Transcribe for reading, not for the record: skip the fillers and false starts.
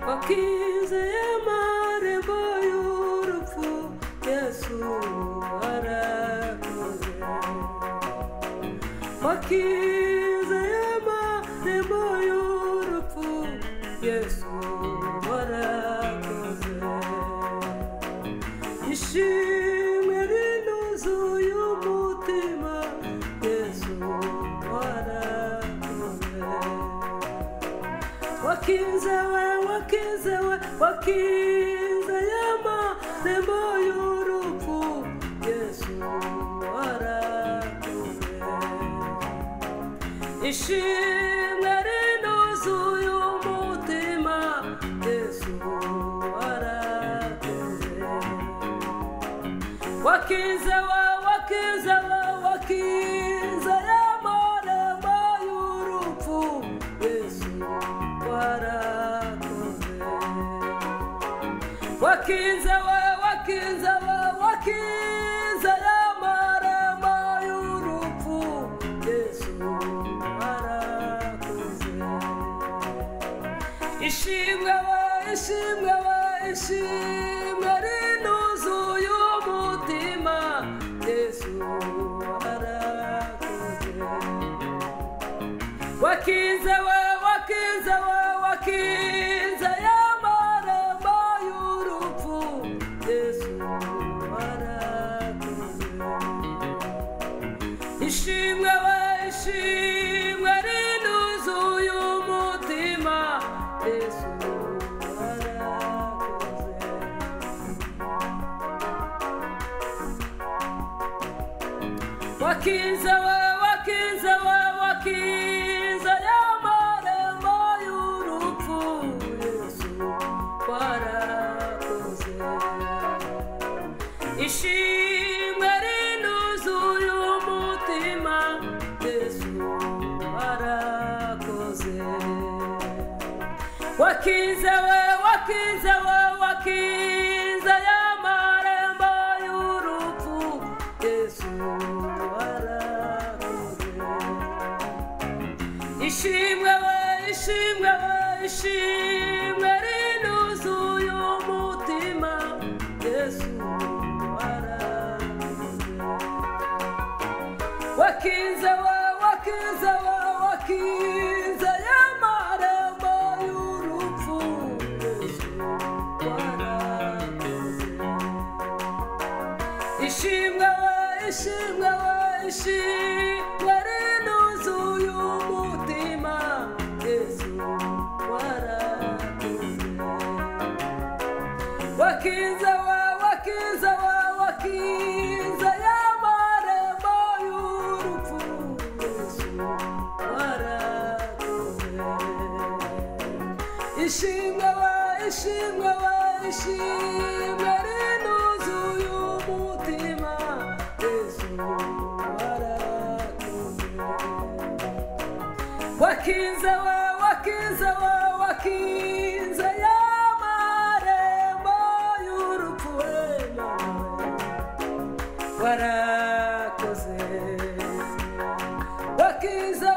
wakize amarembo y'urupfu Yesu arakoze wakize amarembo y'urupfu Yesu arakoze ishimwe rinuzuye umutima Yesu arakoze wakize amarembo y'urupfu Yesu arakoze ishimwe rinuzuye umutima Yesu arakoze wakize amarembo y'urupfu Yesu arakoze wakize amarembo y'urupfu Yesu arakoze ishimwe rinuzuye umutima Yesu arakoze wakize amarembo y'urupfu Yesu arakoze ishimwe rinuzuye umutima Yesu arakoze wakize amarembo y'urupfu Yesu arakoze ishimwe rinuzuye umutima Yesu arakoze wakize amarembo y'urupfu Yesu arakoze ishimwe rinuzuye umutima Yesu arakoze wakize amarembo y'urupfu Yesu arakoze ishimwe rinuzuye umutima Yesu arakoze wakize amarembo y'urupfu Yesu arakoze ishimwe rinuzuye umutima Yesu arakoze wakize amarembo y'urupfu warakoze wakize